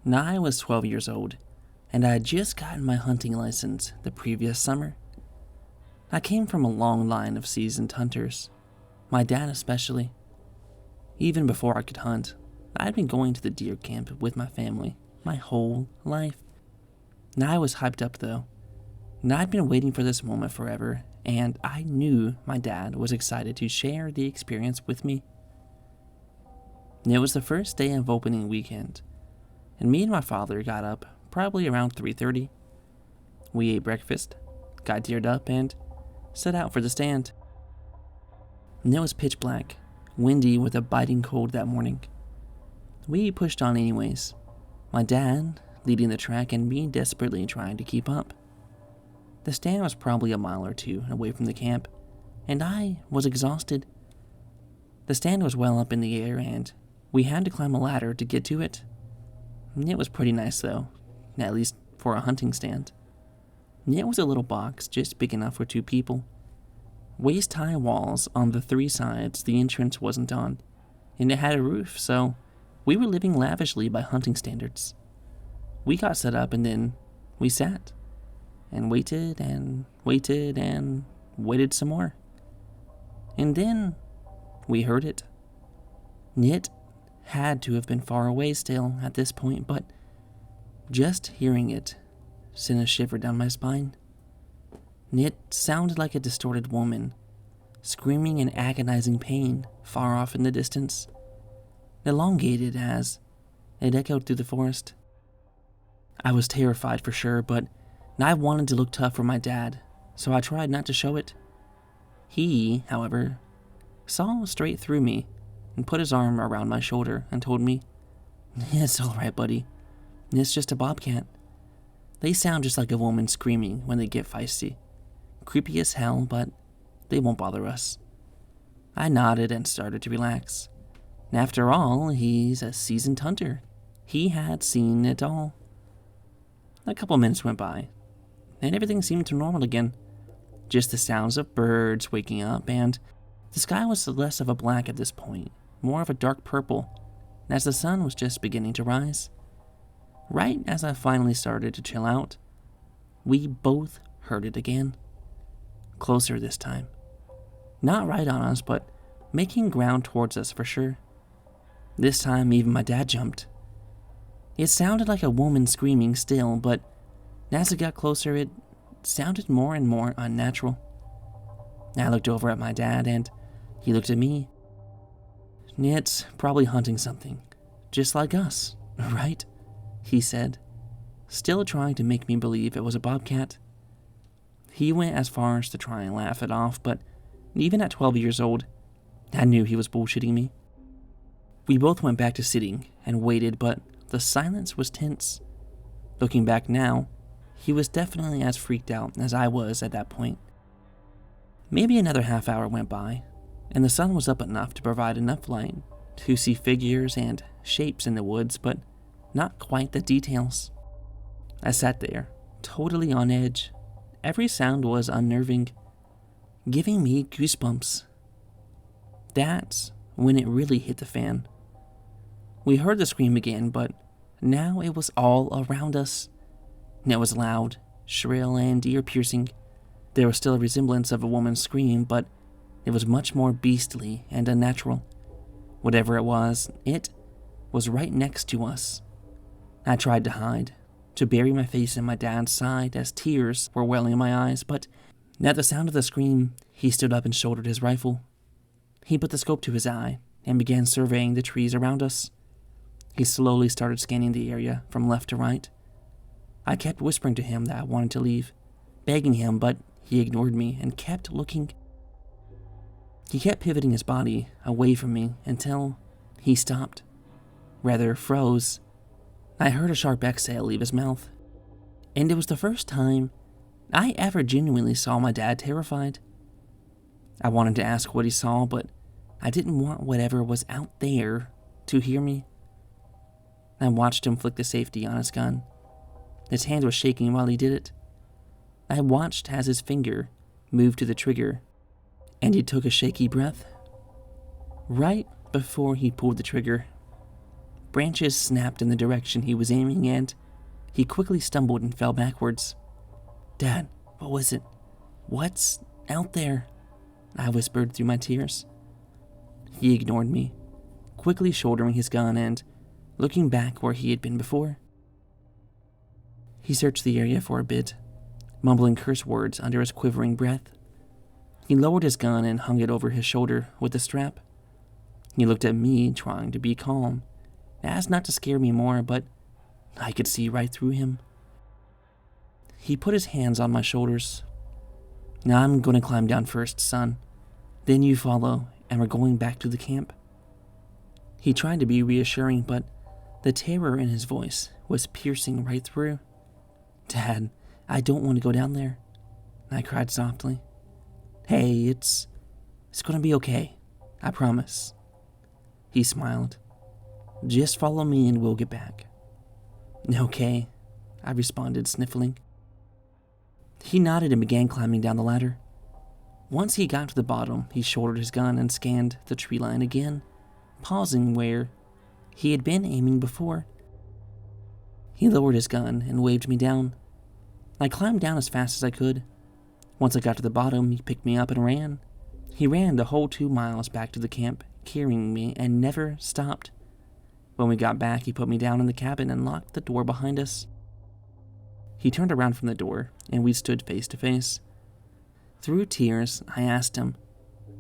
Now I was 12 years old, and I had just gotten my hunting license the previous summer. I came from a long line of seasoned hunters, my dad especially. Even before I could hunt, I'd been going to the deer camp with my family my whole life. Now I was hyped up though. Now I'd been waiting for this moment forever, and I knew my dad was excited to share the experience with me. It was the first day of opening weekend, and me and my father got up probably around 3:30. We ate breakfast, got geared up, and set out for the stand. And it was pitch black, windy with a biting cold that morning. We pushed on anyways, my dad leading the track and me desperately trying to keep up. The stand was probably a mile or two away from the camp, and I was exhausted. The stand was well up in the air, and we had to climb a ladder to get to it. It was pretty nice though, at least for a hunting stand. It was a little box just big enough for 2 people. Waist-high walls on the 3 sides the entrance wasn't on, and it had a roof, so we were living lavishly by hunting standards. We got set up and then we sat, and waited and waited and waited some more. And then we heard it. It had to have been far away still at this point, but just hearing it sent a shiver down my spine. It sounded like a distorted woman, screaming in agonizing pain far off in the distance, elongated as it echoed through the forest. I was terrified for sure, but I wanted to look tough for my dad, so I tried not to show it. He, however, saw straight through me and put his arm around my shoulder and told me, "It's all right, buddy. It's just a bobcat. They sound just like a woman screaming when they get feisty. Creepy as hell, but they won't bother us." I nodded and started to relax. After all, he's a seasoned hunter. He had seen it all. A couple minutes went by, and everything seemed normal again. Just the sounds of birds waking up, and the sky was less of a black at this point, more of a dark purple, as the sun was just beginning to rise. Right as I finally started to chill out, we both heard it again. Closer this time. Not right on us, but making ground towards us for sure. This time, even my dad jumped. It sounded like a woman screaming still, but as it got closer, it sounded more and more unnatural. I looked over at my dad, and he looked at me. "It's probably hunting something, just like us, right?" he said, still trying to make me believe it was a bobcat. He went as far as to try and laugh it off, but even at 12 years old, I knew he was bullshitting me. We both went back to sitting and waited, but the silence was tense. Looking back now, he was definitely as freaked out as I was at that point. Maybe another half hour went by, and the sun was up enough to provide enough light to see figures and shapes in the woods, but not quite the details. I sat there, totally on edge. Every sound was unnerving, giving me goosebumps. That's when it really hit the fan. We heard the scream again, but now it was all around us. It was loud, shrill, and ear-piercing. There was still a resemblance of a woman's scream, but it was much more beastly and unnatural. Whatever it was right next to us. I tried to hide, to bury my face in my dad's side as tears were welling in my eyes, but at the sound of the scream, he stood up and shouldered his rifle. He put the scope to his eye and began surveying the trees around us. He slowly started scanning the area from left to right. I kept whispering to him that I wanted to leave, begging him, but he ignored me and kept looking. He kept pivoting his body away from me until he stopped, rather froze. I heard a sharp exhale leave his mouth, and it was the first time I ever genuinely saw my dad terrified. I wanted to ask what he saw, but I didn't want whatever was out there to hear me. I watched him flick the safety on his gun. His hand was shaking while he did it. I watched as his finger moved to the trigger, and he took a shaky breath. Right before he pulled the trigger, Branches snapped in the direction he was aiming, and he quickly stumbled and fell backwards. "Dad, what was it? What's out there?" I whispered through my tears. He ignored me, quickly shouldering his gun and looking back where he had been before. He searched the area for a bit, mumbling curse words under his quivering breath. He lowered his gun and hung it over his shoulder with a strap. He looked at me, trying to be calm, as not to scare me more, but I could see right through him. He put his hands on my shoulders. "Now I'm going to climb down first, son. Then you follow, and we're going back to the camp." He tried to be reassuring, but the terror in his voice was piercing right through. "Dad, I don't want to go down there," I cried softly. "Hey, it's going to be okay. I promise." He smiled. "Just follow me and we'll get back." "Okay," I responded, sniffling. He nodded and began climbing down the ladder. Once he got to the bottom, he shouldered his gun and scanned the tree line again, pausing where he had been aiming before. He lowered his gun and waved me down. I climbed down as fast as I could. Once I got to the bottom, he picked me up and ran. He ran the whole 2 miles back to the camp, carrying me, and never stopped. When we got back, he put me down in the cabin and locked the door behind us. He turned around from the door, and we stood face to face. Through tears, I asked him,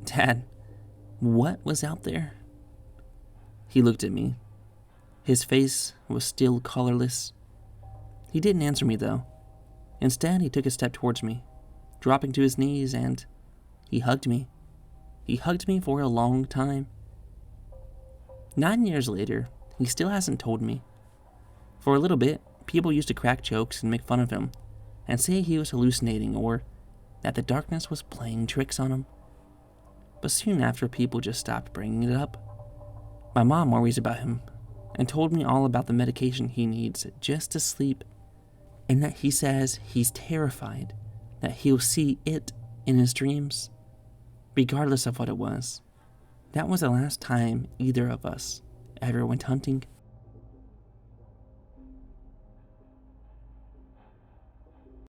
"Dad, what was out there?" He looked at me. His face was still colorless. He didn't answer me, though. Instead, he took a step towards me, dropping to his knees, and he hugged me. He hugged me for a long time. 9 years later, he still hasn't told me. For a little bit, people used to crack jokes and make fun of him, and say he was hallucinating or that the darkness was playing tricks on him. But soon after, people just stopped bringing it up. My mom worries about him and told me all about the medication he needs just to sleep, and that he says he's terrified that he'll see it in his dreams. Regardless of what it was, that was the last time either of us ever went hunting.